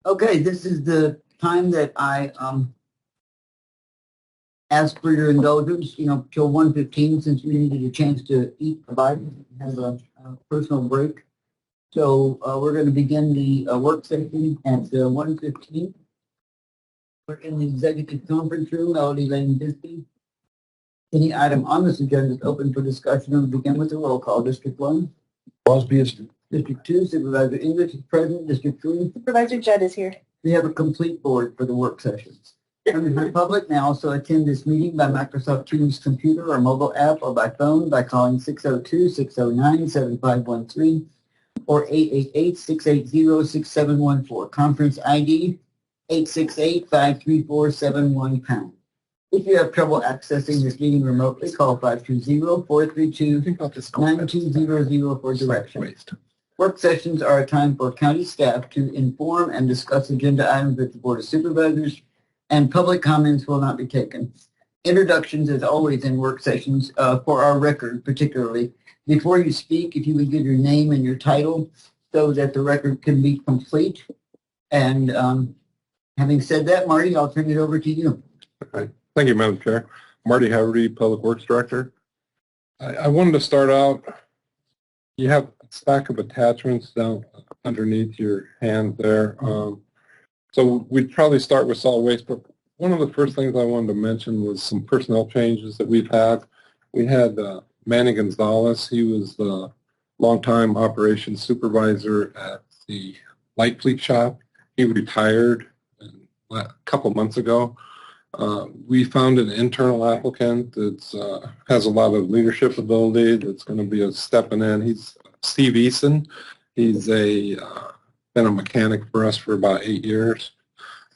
Okay, this is the time that I ask for your indulgence, till 1:15, since we needed a chance to eat, provide, have a personal break. So we're going to begin the work session at 1:15. We're in the executive conference room, Melody Lane Bisbee. Any item on this agenda is open for discussion and begin with the roll call. District 1. Crosby is here. District 2, Supervisor English is present. District 3. Supervisor Judd is here. We have a complete board for the work sessions. Members of the public may also attend this meeting by Microsoft Teams computer or mobile app or by phone by calling 602-609-7513 or 888-680-6714. Conference ID 868-534-71#. If you have trouble accessing this meeting remotely, call 520-432-9200 for directions. Work sessions are a time for county staff to inform and discuss agenda items with the Board of Supervisors, and public comments will not be taken. Introductions, as always in work sessions, for our record particularly. Before you speak, if you would give your name and your title so that the record can be complete. And having said that, Marty, I'll turn it over to you. Okay. Thank you, Madam Chair. Marty Haverty, Public Works Director. I wanted to start out, you have a stack of attachments down underneath your hand there. So we'd probably start with solid waste, but one of the first things I wanted to mention was some personnel changes that we've had. We had Manny Gonzalez. He was the longtime operations supervisor at the light fleet shop. He retired a couple months ago. We found an internal applicant that has a lot of leadership ability that's going to be a stepping in. He's Steve Eason. He's been a mechanic for us for about 8 years.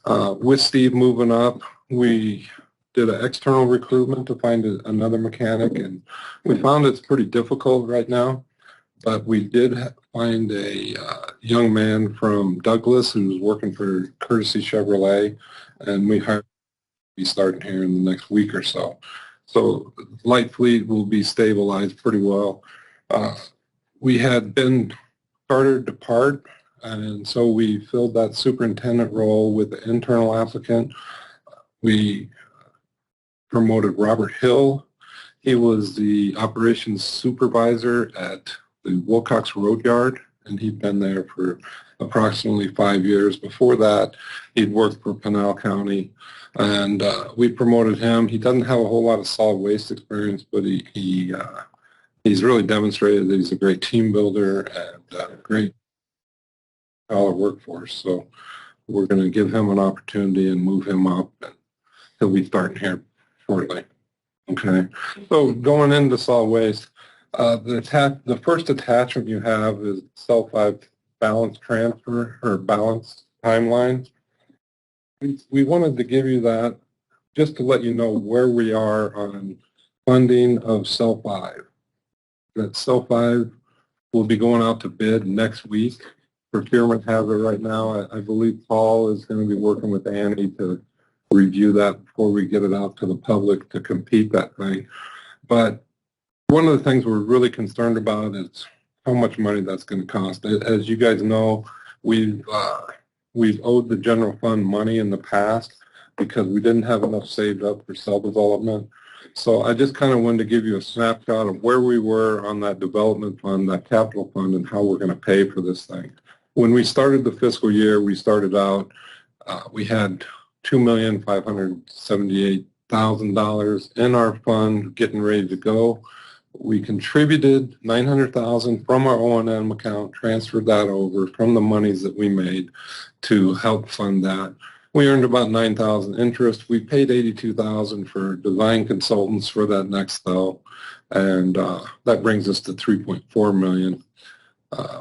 With Steve moving up, we did an external recruitment to find another mechanic, and we found it's pretty difficult right now. But we did find a young man from Douglas who was working for Courtesy Chevrolet, and we hired. Be starting here in the next week or so. So light fleet will be stabilized pretty well. We had been chartered to part, and so we filled that superintendent role with the internal applicant. We promoted Robert Hill. He was the operations supervisor at the Wilcox Road Yard, and he'd been there for approximately 5 years. Before that, he'd worked for Pinal County, and we promoted him. He doesn't have a whole lot of solid waste experience, but he's really demonstrated that he's a great team builder and a great solid workforce. So we're going to give him an opportunity and move him up, and he'll be starting here shortly. Okay, so going into solid waste, the first attachment you have is cell 5 balance transfer or balance timeline. We wanted to give you that just to let you know where we are on funding of cell 5. That cell 5 will be going out to bid next week. Procurement has it right now. I believe Paul is going to be working with Annie to review that before we get it out to the public to compete that thing. But one of the things we're really concerned about is how much money that's going to cost. As you guys know, we've owed the general fund money in the past because we didn't have enough saved up for cell development. So I just kind of wanted to give you a snapshot of where we were on that development fund, that capital fund, and how we're going to pay for this thing. When we started the fiscal year, we started out, we had $2,578,000 in our fund getting ready to go. We contributed $900,000 from our O&M account, transferred that over from the monies that we made to help fund that. We earned about $9,000 interest. We paid $82,000 for design consultants for that next cell, and that brings us to $3.4 million.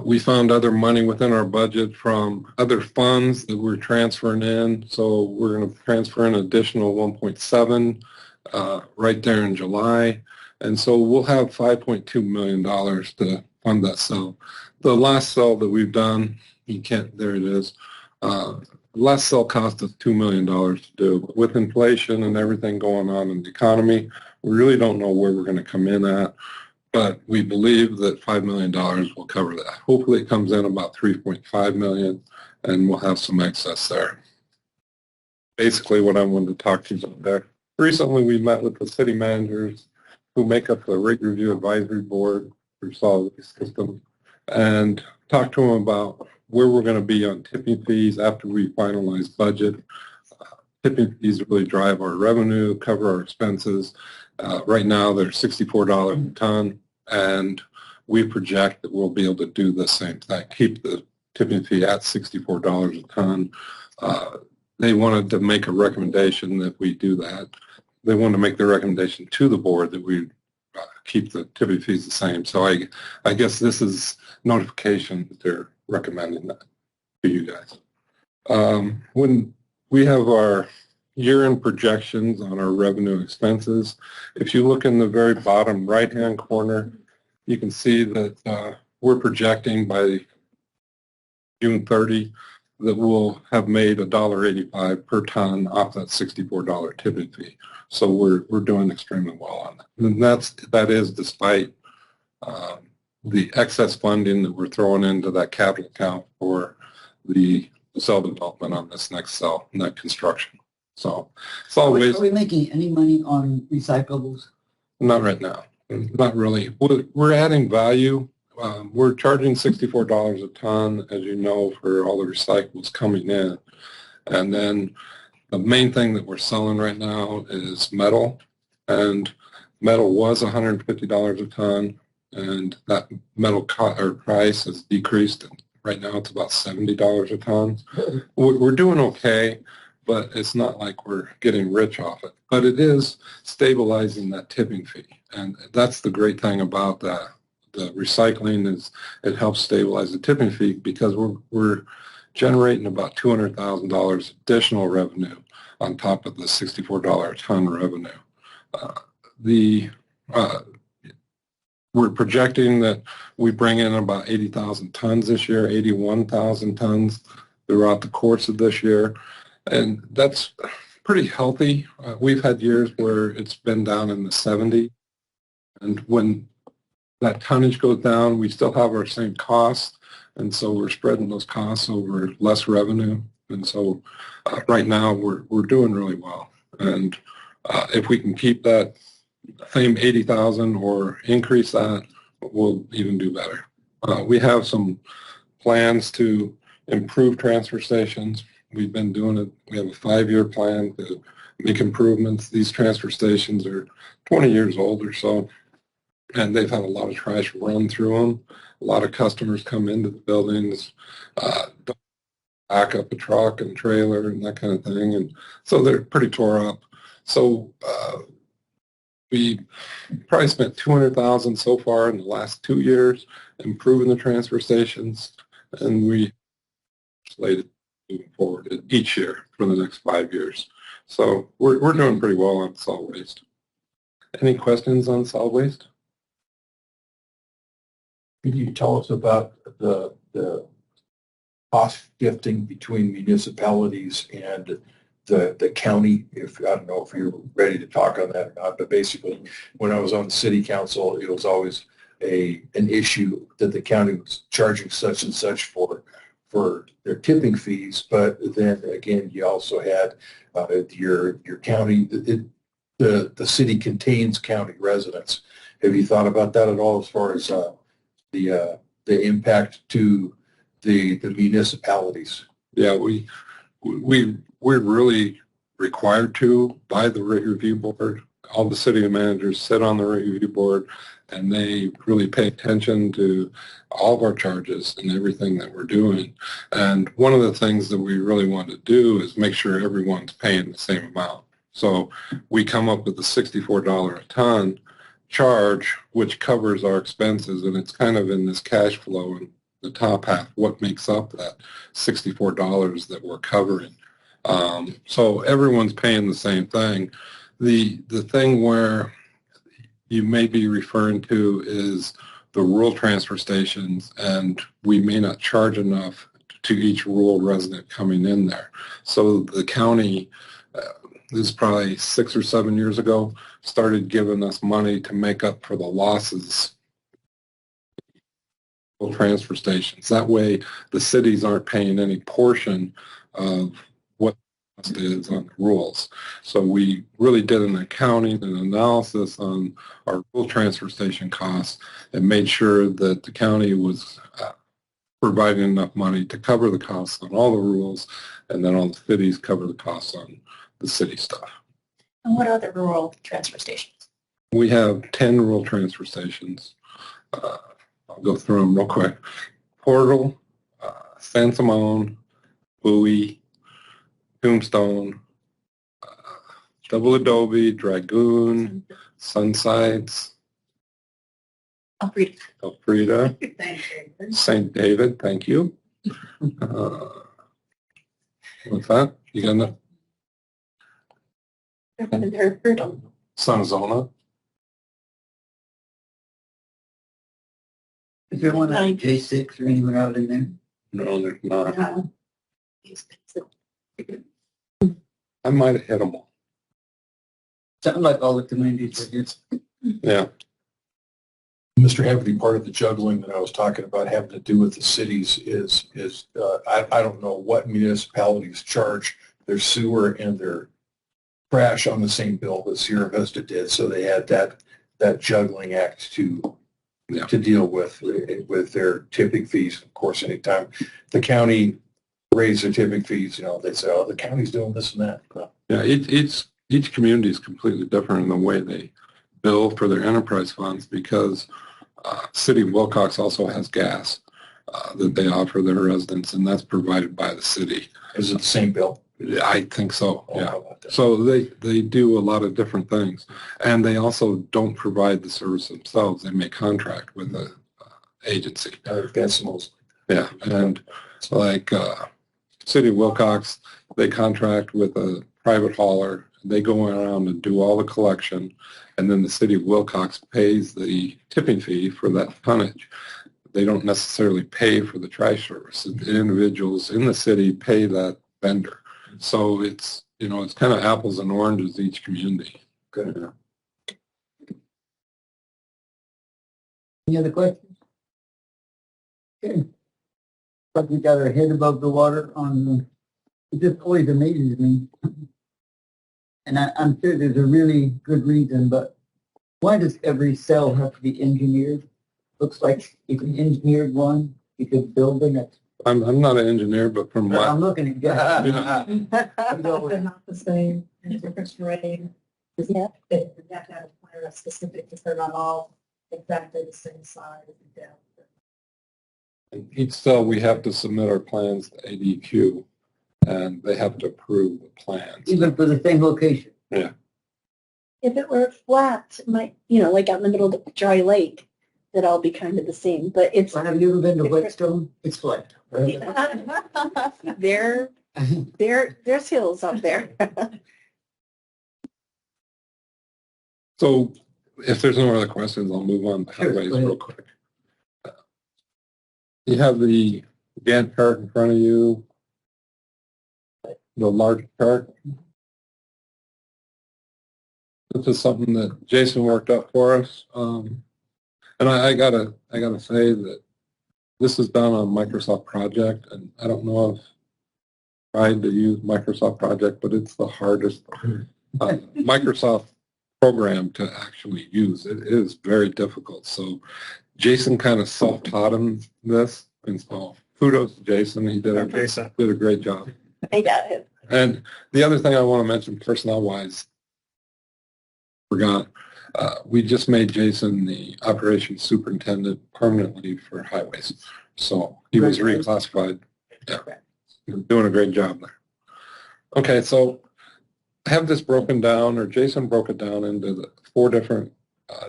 We found other money within our budget from other funds that we're transferring in, so we're going to transfer an additional $1.7 right there in July. And so we'll have $5.2 million to fund that cell. The last cell that we've done, there it is. The last cell cost us $2 million to do. With inflation and everything going on in the economy, we really don't know where we're going to come in at, but we believe that $5 million will cover that. Hopefully it comes in about $3.5 million, and we'll have some excess there. Basically what I wanted to talk to you about there. Recently we met with the city managers who make up the rate review advisory board for solid waste system and talked to them about where we're going to be on tipping fees after we finalize budget. Tipping fees really drive our revenue, cover our expenses. Right now they're $64 a ton, and we project that we'll be able to do the same thing, keep the tipping fee at $64 a ton. They wanted to make a recommendation that we do that. They wanted to make the recommendation to the board that we keep the tipping fees the same. So I guess this is notification that they're recommending that to you guys. When we have our year-end projections on our revenue expenses, if you look in the very bottom right-hand corner, you can see that we're projecting by June 30 that we'll have made $1.85 per ton off that $64 tipping fee. So we're doing extremely well on that. And that is despite the excess funding that we're throwing into that capital account for the cell development on this next cell, net construction. So it's always. Are we making any money on recyclables? Not right now. Not really. We're adding value. We're charging $64 a ton, as you know, for all the recyclables coming in. And then the main thing that we're selling right now is metal. And metal was $150 a ton, and that metal price has decreased. Right now it's about $70 a ton. We're doing okay, but it's not like we're getting rich off it. But it is stabilizing that tipping fee. And that's the great thing about that. The recycling is it helps stabilize the tipping fee because we're generating about $200,000 additional revenue on top of the $64 a ton revenue. We're projecting that we bring in about 80,000 tons this year, 81,000 tons throughout the course of this year, and that's pretty healthy. We've had years where it's been down in the 70, and when that tonnage goes down, we still have our same costs, and so we're spreading those costs over less revenue. And so right now we're doing really well. And if we can keep that same 80,000 or increase that, we'll even do better. We have some plans to improve transfer stations. We've been doing it. We have a 5-year plan to make improvements. These transfer stations are 20 years old or so, and they've had a lot of trash run through them. A lot of customers come into the buildings, back up a truck and trailer and that kind of thing, and so they're pretty tore up. So we probably spent $200,000 so far in the last 2 years improving the transfer stations, and we slated moving forward each year for the next 5 years. So we're doing pretty well on solid waste. Any questions on solid waste? Can you tell us about the cost shifting between municipalities and the county? If I don't know if you're ready to talk on that or not, but basically, when I was on the city council, it was always an issue that the county was charging such and such for their tipping fees. But then again, you also had your county. The city contains county residents. Have you thought about that at all, as far as the impact to the municipalities? Yeah, we're really required to by the rate review board. All the city managers sit on the rate review board, and they really pay attention to all of our charges and everything that we're doing. And one of the things that we really want to do is make sure everyone's paying the same amount. So we come up with the $64 a ton charge, which covers our expenses, and it's kind of in this cash flow in the top half, what makes up that $64 that we're covering. So everyone's paying the same thing. The thing where you may be referring to is the rural transfer stations, and we may not charge enough to each rural resident coming in there. So the county, this is probably 6 or 7 years ago, started giving us money to make up for the losses transfer stations. That way, the cities aren't paying any portion of what the cost is on the rules. So we really did an accounting and analysis on our rural transfer station costs and made sure that the county was providing enough money to cover the costs on all the rules, and then all the cities cover the costs on the city stuff. And what other rural transfer stations? We have 10 rural transfer stations. I'll go through them real quick. Portal, San Simon, Bowie, Tombstone, Double Adobe, Dragoon, Sunsides, Elfrida, St. David, thank you. What's that? You got enough? Sunzona. Is there one on J6 or anyone out in there? No, there's not. I might have hit them all. Sound like all the communities are here. Yeah. Mr. Haverty, part of the juggling that I was talking about having to do with the cities is I don't know what municipalities charge their sewer and their trash on the same bill that Sierra Vista did. So they had that juggling act to deal with their tipping fees. Of course, anytime the county raise their tipping fees, they say, oh, the county's doing this and that. Yeah, each community is completely different in the way they bill for their enterprise funds, because City of Wilcox also has gas that they offer their residents, and that's provided by the city. Is it the same bill? I think so, Oh, yeah. how about that? So they do a lot of different things, and they also don't provide the service themselves. They may contract with the agency. That's most. Yeah, and like City of Wilcox, they contract with a private hauler. They go around and do all the collection, and then the City of Wilcox pays the tipping fee for that tonnage. They don't necessarily pay for the trash service. The individuals in the city pay that vendor. So it's kind of apples and oranges each community. Good. Any other questions? Okay. But we got our head above the water on, it just always amazes me. And I'm sure there's a really good reason, but why does every cell have to be engineered? Looks like if you engineered one, you could build the next. I'm not an engineer, but from what I'm looking at guys. They're not the same, in different terrain. Yeah. They have to have a plan that's specific, because they're not all exactly the same size and depth. each cell we have to submit our plans to ADQ, and they have to approve the plans. Even for the same location. Yeah. If it were flat, it might, like out in the middle of the dry lake, that'd all be kind of the same, but it's. So have you ever been to Whetstone? It's flat. There's hills up there. So if there's no other questions, I'll move on to Sure, highways go ahead. real quick. You have the Gantt chart in front of you, the large chart. This is something that Jason worked up for us. And I gotta say that this is done on Microsoft Project, and I don't know if I tried to use Microsoft Project, but it's the hardest Microsoft program to actually use. It is very difficult. So Jason kind of self-taught him this, and so kudos to Jason. He did a great job. I got it. And the other thing I want to mention personnel-wise, forgot, we just made Jason the operations superintendent permanently for highways. So he was reclassified. Yeah, doing a great job there. Okay, so I have this broken down, or Jason broke it down into the 4 different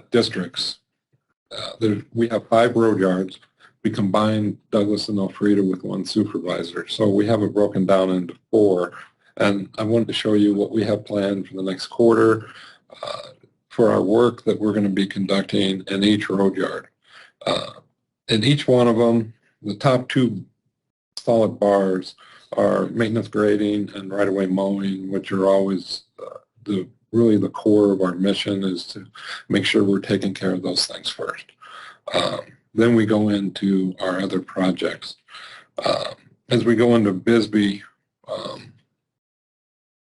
districts. We have 5 road yards. We combined Douglas and Elfrida with 1 supervisor. So we have it broken down into 4. And I wanted to show you what we have planned for the next quarter for our work that we're going to be conducting in each road yard. In each one of them, the top 2 solid bars are maintenance grading and right-of-way mowing, which are always really the core of our mission, is to make sure we're taking care of those things first. then we go into our other projects. As we go into Bisbee,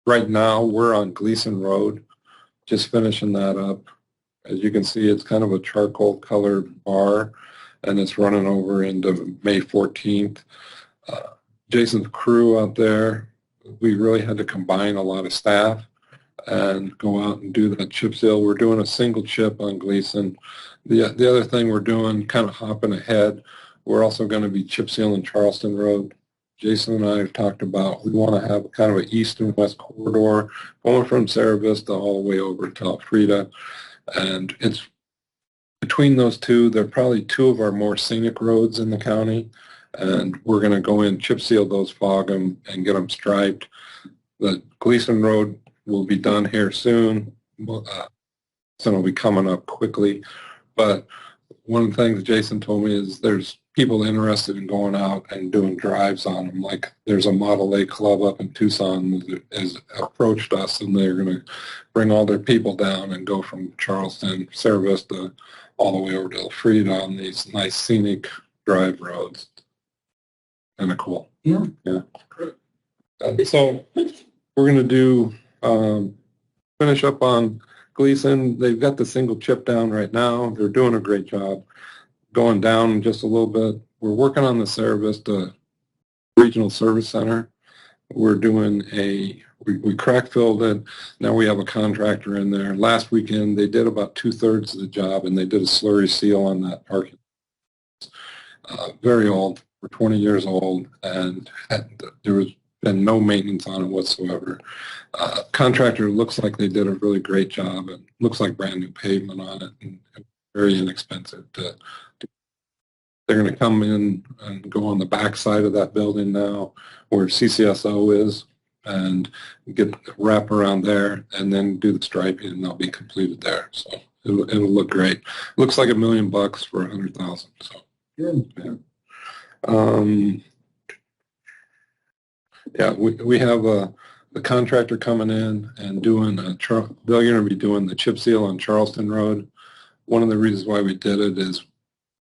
right now we're on Gleason Road, just finishing that up. As you can see, it's kind of a charcoal colored bar, and it's running over into May 14th. Jason's crew out there, we really had to combine a lot of staff and go out and do that chip seal. We're doing a single chip on Gleason. The other thing we're doing, kind of hopping ahead, we're also going to be chip sealing Charleston Road. Jason and I have talked about we want to have kind of an east and west corridor going from Cerro Vista all the way over to Elfrida. And it's between those two, they're probably two of our more scenic roads in the county. And we're going to go in, chip seal those, fog them, and get them striped. The Gleason Road will be done here soon. So it'll be coming up quickly. But one of the things Jason told me is there's people interested in going out and doing drives on them. Like there's a Model A club up in Tucson that has approached us, and they're going to bring all their people down and go from Charleston, Cerro Vista, all the way over to Elfrida on these nice scenic drive roads. Kind of cool. Yeah. Yeah. So we're going to do finish up on Gleason. They've got the single chip down right now. They're doing a great job. Going down just a little bit. We're working on the Cerro Vista Regional Service Center. We're doing we crack filled it. Now we have a contractor in there. Last weekend they did about 2/3 of the job, and they did a slurry seal on that parking. Very old, for 20 years old, and there was been no maintenance on it whatsoever. Contractor looks like they did a really great job. It looks like brand new pavement on it, and very inexpensive to they're going to come in and go on the back side of that building now where CCSO is and wrap around there and then do the striping, and they'll be completed there. So it'll look great. Looks like $1 million for $100,000. So Good. Yeah. We have the contractor coming in and doing they're going to be doing the chip seal on Charleston Road. One of the reasons why we did it is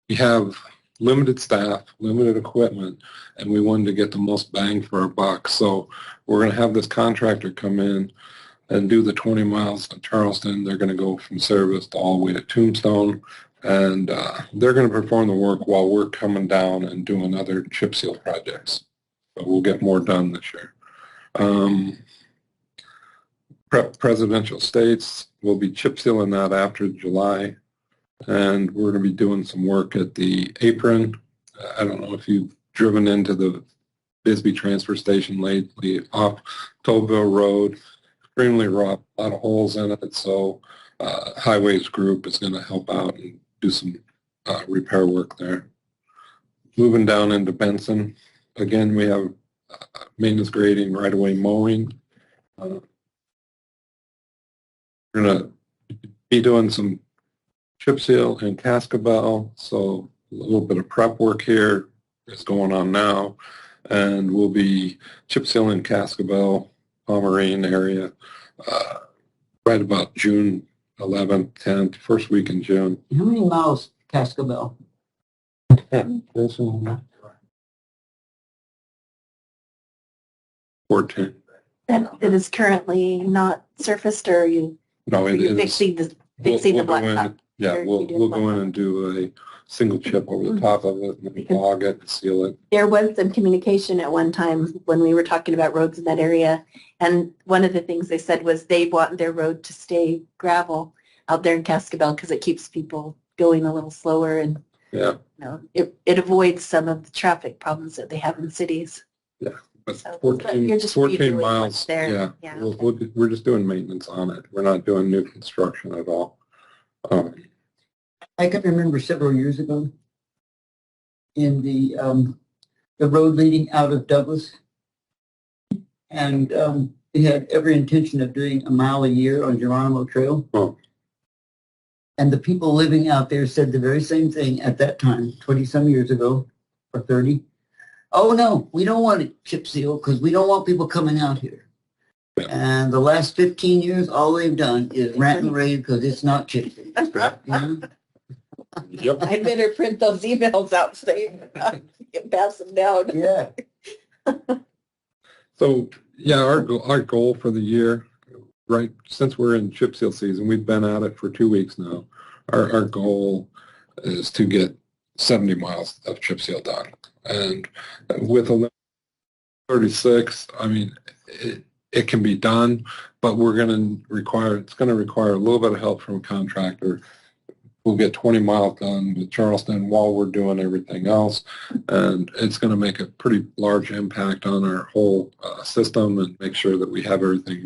we have limited staff, limited equipment, and we wanted to get the most bang for our buck. So we're going to have this contractor come in and do the 20 miles to Charleston. They're going to go from Service to all the way to Tombstone, and they're going to perform the work while we're coming down and doing other chip seal projects. So we'll get more done this year. Presidential States, we'll be chip sealing that after July. And we're going to be doing some work at the apron. I don't know if you've driven into the Bisbee transfer station lately off Tollville Road. Extremely rough, a lot of holes in it. So Highways Group is going to help out and do some repair work there. Moving down into Benson, again, we have maintenance grading, right-of-way mowing. We're going to be doing some chip seal in Cascabel, so a little bit of prep work here is going on now, and we'll be chip sealing Cascabel, Pomerine area, right about June 11th, 10th, first week in June. How many miles Cascabel? 14. And it is currently not surfaced, or you No, it is. fixing the We'll go blacktop? in, yeah, Or we'll you do go in blacktop? and do a single chip over the top of it, and then fog it and seal it. There was some communication at one time when we were talking about roads in that area, and one of the things they said was they want their road to stay gravel out there in Cascabel because it keeps people going a little slower, and Yeah, it avoids some of the traffic problems that they have in cities. but So, 14, you're just 14 redoing miles, what's there. yeah. Yeah. We're just doing maintenance on it. We're not doing new construction at all. I can remember several years ago in the road leading out of Douglas, and we had every intention of doing a mile a year on Geronimo Trail. Oh. And the people living out there said the very same thing at that time, 20-some years ago, or 30. Oh, no, we don't want it chip seal because we don't want people coming out here. Yeah. And the last 15 years, all they've done is rant and rave because it's not chip seal. Yeah. You know? Yep. I better print those emails out so you can pass them down. Yeah. So, yeah, our goal for the year, right, since we're in chip seal season, we've been at it for 2 weeks now. Our goal is to get 70 miles of chip seal done. And with a 36, I mean, it can be done, but it's going to require a little bit of help from a contractor. We'll get 20 miles done with Charleston while we're doing everything else. And it's going to make a pretty large impact on our whole system and make sure that we have everything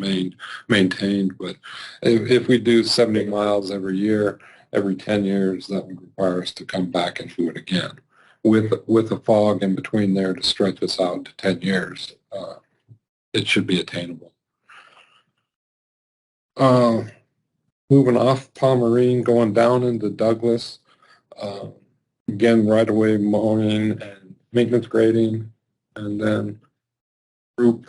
maintained. But if we do 70 miles every year, every 10 years, that would require us to come back and do it again. With a fog in between there to stretch us out to 10 years, it should be attainable. Moving off Palmerine, going down into Douglas, again, right-of-way mowing and maintenance grading, and then group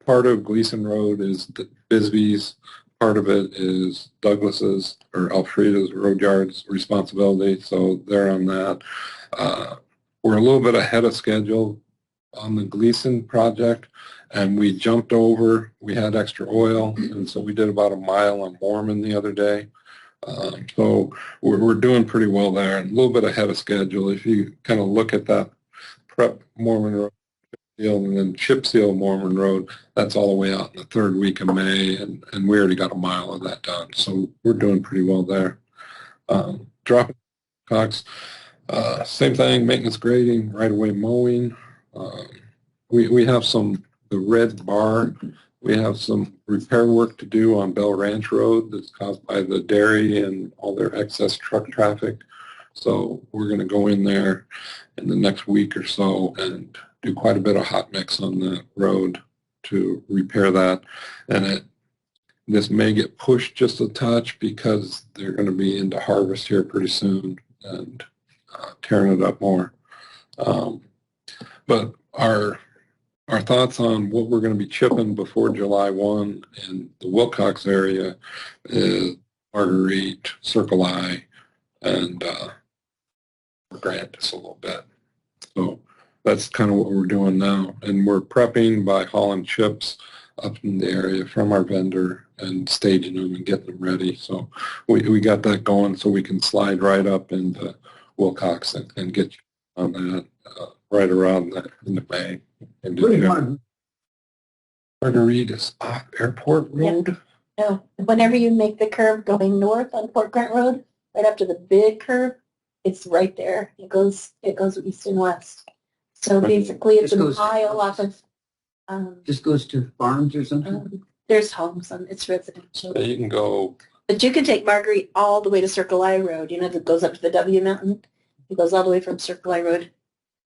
part of Gleason Road is Bisbee's, part of it is Douglas's or Alfreda's road yard's responsibility, so they're on that. We're a little bit ahead of schedule on the Gleason project, and we jumped over. We had extra oil, and so we did about a mile on Mormon the other day. So we're doing pretty well there, and a little bit ahead of schedule. If you kind of look at that prep Mormon Road and then chip seal Mormon Road, that's all the way out in the third week of May, and we already got a mile of that done. So we're doing pretty well there. Dropping Cox, same thing, maintenance grading, right-of-way mowing. We have the red bar, we have some repair work to do on Bell Ranch Road that's caused by the dairy and all their excess truck traffic. So we're going to go in there in the next week or so and do quite a bit of hot mix on the road to repair that. And this may get pushed just a touch because they're going to be into harvest here pretty soon and tearing it up more. But our thoughts on what we're going to be chipping before July 1 in the Wilcox area is Marguerite, Circle I, and Grant just a little bit. So that's kind of what we're doing now. And we're prepping by hauling chips up in the area from our vendor and staging them and getting them ready. So we got that going so we can slide right up into Wilcox and get on that right around that in the May. Marguerite is off Airport Road. No, whenever you make the curve going north on Fort Grant Road, right after the big curve, it's right there. It goes east and west. So basically, it's a mile off of. Just goes to farms or something? There's homes on it's residential. So you can go. But you can take Marguerite all the way to Circle I Road. You know that goes up to the W Mountain. It goes all the way from Circle I Road.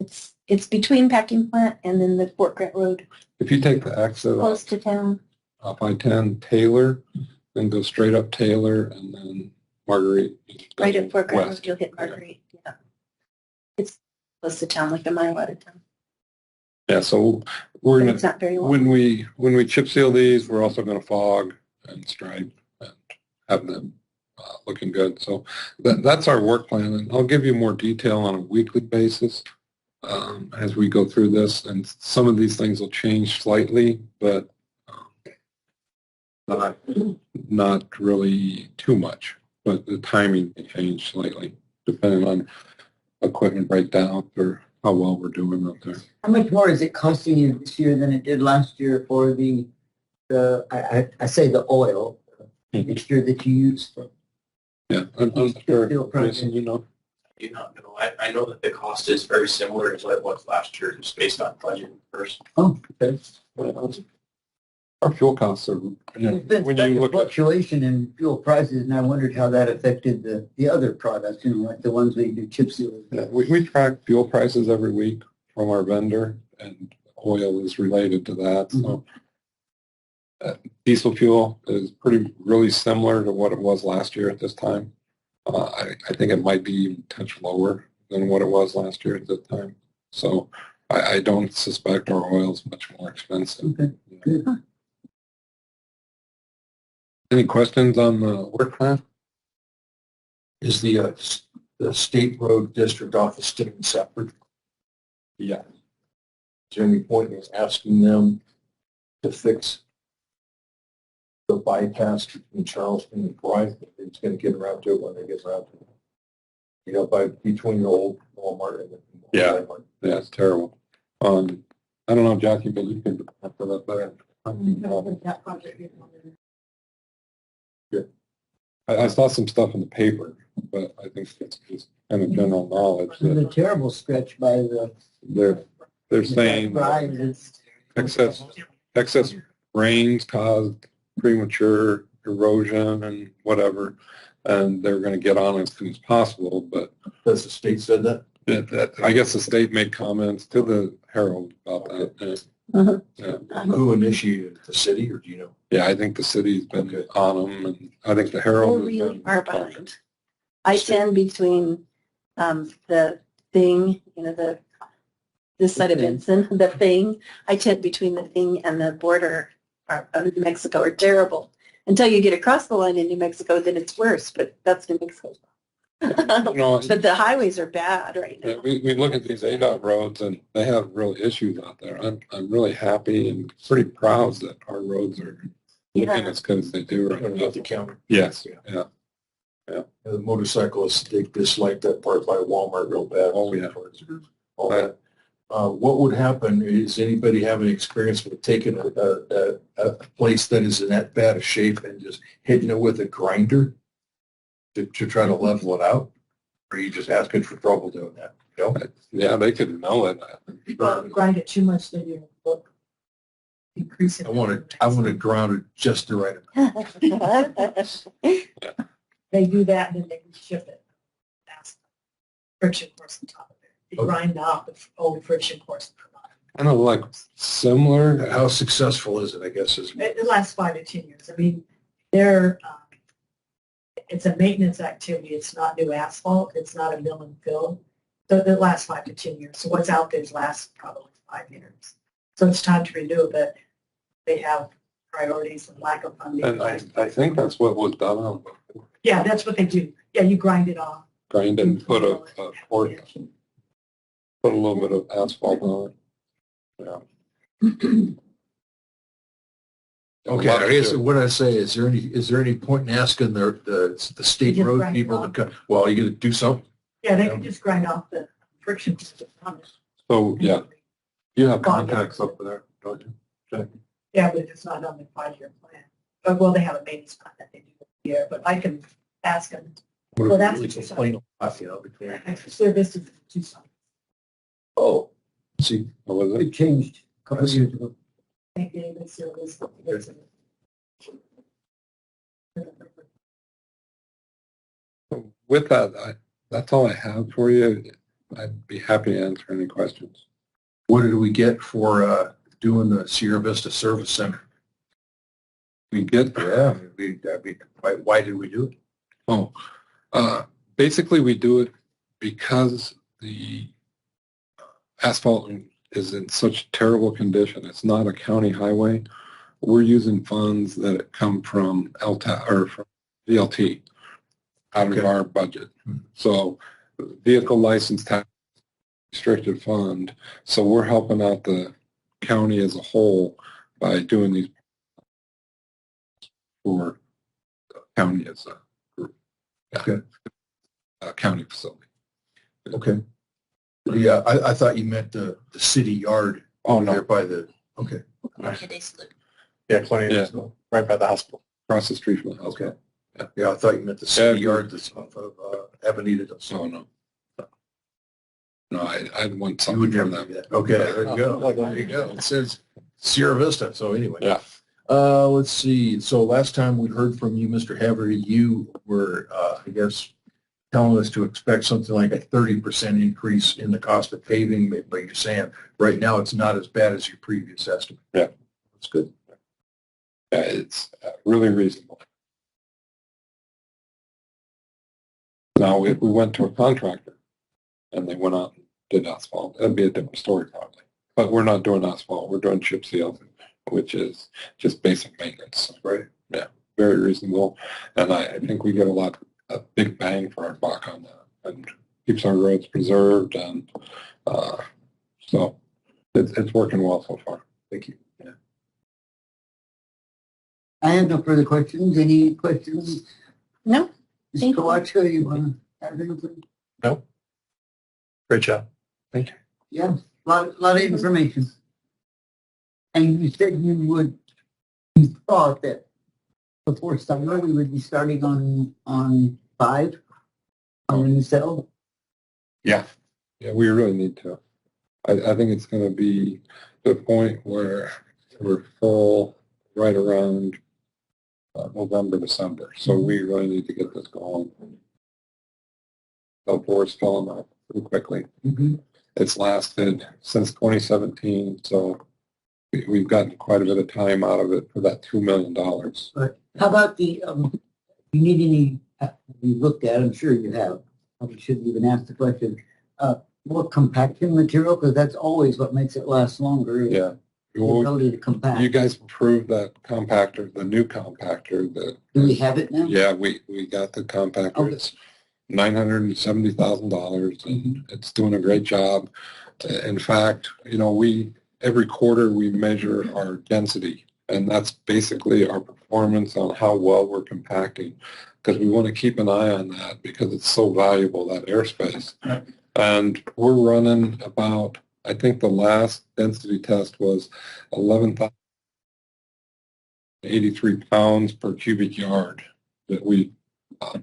It's between Packing Plant and then the Fort Grant Road. If you take the exit Close to town. off I-10 Taylor, then go straight up Taylor and then Marguerite. Right at Fort Grant west. Road, you'll hit Marguerite. Yeah. It's close to town, like a mile out of town. Yeah, so we're It's gonna not very long. when we chip seal these, we're also gonna fog and stripe and have them looking good. So that's our work plan, and I'll give you more detail on a weekly basis as we go through this. And some of these things will change slightly, but not really too much. But the timing may change slightly depending on equipment breakdown or how well we're doing out there. How much more is it costing you this year than it did last year for I say the oil mixture that you use for? Yeah, I'm sure. Steel project. Jason, you know. I do not know. I know that the cost is very similar to what it was last year, just based on budget first. Oh, okay. Our fuel costs are, There's been when such you a look at, fluctuation in fuel prices, and I wondered how that affected the other products, like the ones we do chip seal. we track fuel prices every week from our vendor, and oil is related to that. So diesel fuel is really similar to what it was last year at this time. I think it might be even a touch lower than what it was last year at this time. So I don't suspect our oil is much more expensive. Okay, good. Any questions on the work plan? Is the the state road district office staying separate? Yeah. Is there any point in asking them to fix the bypass between Charleston and Bryce? It's going to get around to it when they get around to it. You know, between the old Walmart and the Yeah. Walmart. Yeah, it's terrible. I don't know, Jackie, but you can answer that better. That project is on there. I saw some stuff in the paper, but I think it's just kind of general knowledge There's that a terrible stretch by the. they're saying Drive, it's- excess rains caused premature erosion and whatever, and they're going to get on it as soon as possible. But Does the state said that? I guess the state made comments to the Herald about that. Who initiated it, the city, or do you know? Yeah, I think the city's been Okay. on them, and I think the We're Herald has really been far behind. I-10 between the thing, this side of Vincent, the thing, I-10 between the thing and the border of New Mexico are terrible. Until you get across the line in New Mexico, then it's worse, but that's New Mexico. No, But the highways are bad right yeah, now. we look at these ADOT roads and they have real issues out there. I'm really happy and pretty proud that our roads are looking as good as they do right now. At the county. Yes, yeah. The motorcyclists, they dislike that part by Walmart real bad. Oh, yeah. All that. What would happen, is anybody have any experience with taking a place that is in that bad a shape and just hitting it with a grinder to try to level it out? Or are you just asking for trouble doing that? You know? Yeah, they could know it. Well, grind it too much, then you look increase it. I want to ground it just the right amount. They do that, and then they can ship it. That's friction course on top of it. You Okay. grind off the old friction course. Kind of like similar. How successful is it, I guess, is It lasts 5 to 10 years. I mean, it's a maintenance activity. It's not new asphalt. It's not a mill and fill. So it lasts 5 to 10 years. So what's out there lasts probably 5 years. So it's time to renew it, but they have priorities and lack of funding. And I think that's what was done on Yeah, that's what they do. Yeah, you grind it off. grind and put a little bit of asphalt on it. Yeah. okay. I guess what I say, is there any point in asking the state Just road grind it people to off. come? Well, you got to do something. Yeah, they can just grind off the friction. So, yeah, you have contacts up there, don't you? Jack? Yeah, but it's not on the 5-year plan. But, well, they have a maintenance plan that they do every year, but I can ask them. Well, that's what you said. Plain off, you know, between- Service is Tucson. Oh, see, What was it? It changed a couple of years ago. Thank you, David Service. With that, that's all I have for you. I'd be happy to answer any questions. what did we get for doing the Sierra Vista Service Center? We get Yeah, why did we do it? Oh, basically we do it because the asphalt is in such terrible condition. It's not a county highway. We're using funds that come from LTA or from VLT out of Okay. our budget. So vehicle license tax restricted fund. So we're helping out the county as a whole by doing these for the county as a group. Okay. County facility. Okay. Yeah, I thought you meant the city yard. Oh, There no, by the, okay. Yeah, plenty Yeah. of, right by the hospital. across the street from the house. Okay. Yeah, I thought you meant the city Yeah. yard that's off of Avenida. Oh, no. No, I'd want You something would from never them. do that. Okay, there you go. There you go. It says Sierra Vista, so anyway. Yeah. Let's see. So last time we heard from you, Mr. Haverty, you were, I guess, telling us to expect something like a 30% increase in the cost of paving, but you're saying right now it's not as bad as your previous estimate. Yeah. That's good. Yeah, it's really reasonable. Now, if we went to a contractor and they went out and did asphalt, that'd be a different story probably. But we're not doing asphalt, we're doing chip seal, which is just basic maintenance. Right. Yeah, very reasonable. And I think we get a big bang for our buck on that. and keeps our roads preserved, and so it's working well so far. Thank you. Yeah. I have no further questions. Any questions? No, Mr. thank you. Kowalczyk, you want to add anything? No. Great job. Thank you. Yeah, lot of information. And you said you thought that before summer, we would be starting on 5 on the new cell? Yeah, we really need to. I think it's going to be the point where we're full right around November, December. So we really need to get this going. So board's filling up pretty quickly. Mm-hmm. It's lasted since 2017, so we've gotten quite a bit of time out of it for that $2 million. But how about the, you need any, you looked at, I'm sure you have, I shouldn't even ask the question, more compaction material, because that's always what makes it last longer. Is Yeah. the ability to compact. You guys approved that compactor, the new compactor. Do we have it now? Yeah, we got the compactor. Okay. It's $970,000, and it's doing a great job. In fact, every quarter we measure our density, and that's basically our performance on how well we're compacting, because we want to keep an eye on that because it's so valuable, that airspace. Right. And we're running about, I think the last density test was 11,083 pounds per cubic yard that we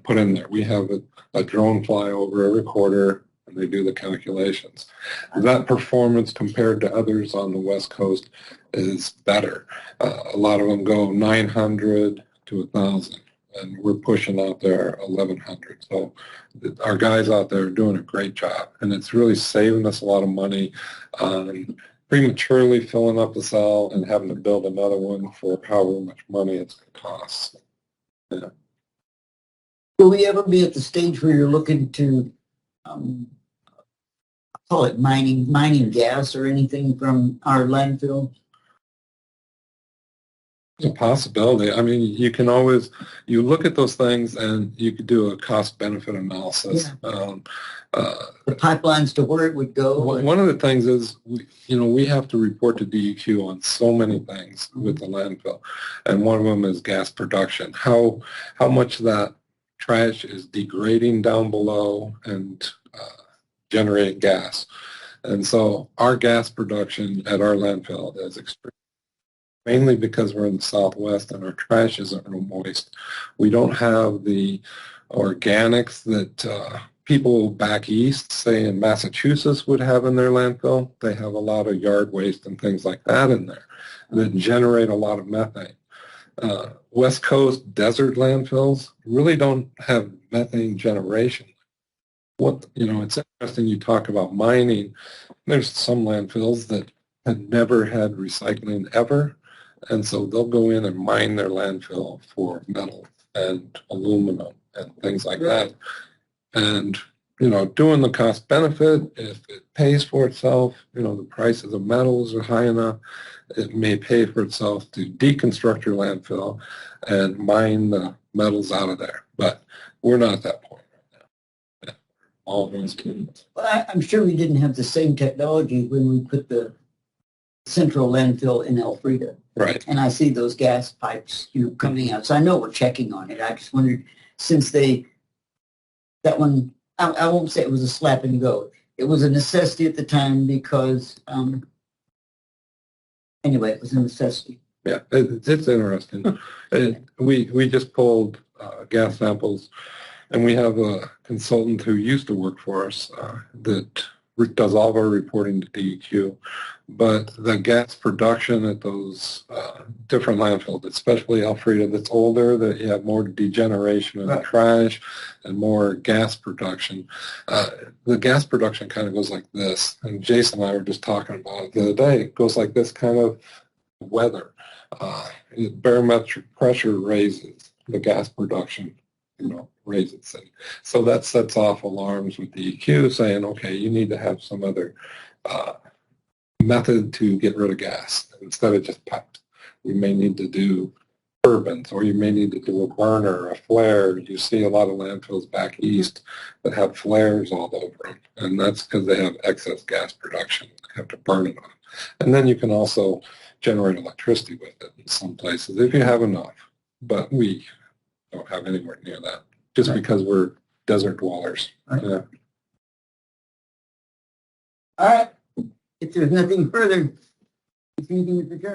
put in there. We have a drone fly over every quarter, and they do the calculations. That performance compared to others on the West Coast is better. A lot of them go 900 to 1,000, and we're pushing out there 1,100. So our guys out there are doing a great job, and it's really saving us a lot of money on prematurely filling up the cell and having to build another one for however much money it's going to cost. Yeah. Will we ever be at the stage where you're looking to, call it mining gas or anything from our landfill? It's a possibility. I mean, you can always, you look at those things and you could do a cost-benefit analysis. The pipelines to where it would go? One of the things is, we have to report to DEQ on so many things with the landfill, and one of them is gas production. How much that trash is degrading down below and generating gas. And so our gas production at our landfill is extreme, mainly because we're in the Southwest and our trash isn't real moist. We don't have the organics that people back east, say in Massachusetts, would have in their landfill. They have a lot of yard waste and things like that in there that generate a lot of methane. West Coast desert landfills really don't have methane generation. It's interesting you talk about mining. There's some landfills that had never had recycling ever, and so they'll go in and mine their landfill for metal and aluminum and things like that. And, doing the cost benefit, if it pays for itself, the prices of metals are high enough, it may pay for itself to deconstruct your landfill and mine the metals out of there. But we're not at that point right now. All those kids. Well, I'm sure we didn't have the same technology when we put the central landfill in Elfrida. Right. And I see those gas pipes, coming out. So I know we're checking on it. I just wondered, since that one, I won't say it was a slap and go. It was a necessity at the time because, anyway, it was a necessity. Yeah, it's interesting. We just pulled gas samples, and we have a consultant who used to work for us that does all of our reporting to DEQ. But the gas production at those different landfills, especially Elfrida, that's older, that you have more degeneration in the trash and more gas production. The gas production kind of goes like this. And Jason and I were just talking about it the other day. It goes like this kind of weather. Barometric pressure raises, the gas production raises. And so that sets off alarms with the EQ saying, okay, you need to have some other method to get rid of gas instead of just pipes. We may need to do turbines, or you may need to do a burner, a flare. You see a lot of landfills back east that have flares all over them, and that's because they have excess gas production. They have to burn it off. And then you can also generate electricity with it in some places if you have enough, but we don't have anywhere near that just because we're desert dwellers. Right. Yeah. All right. If there's nothing further, this meeting is adjourned.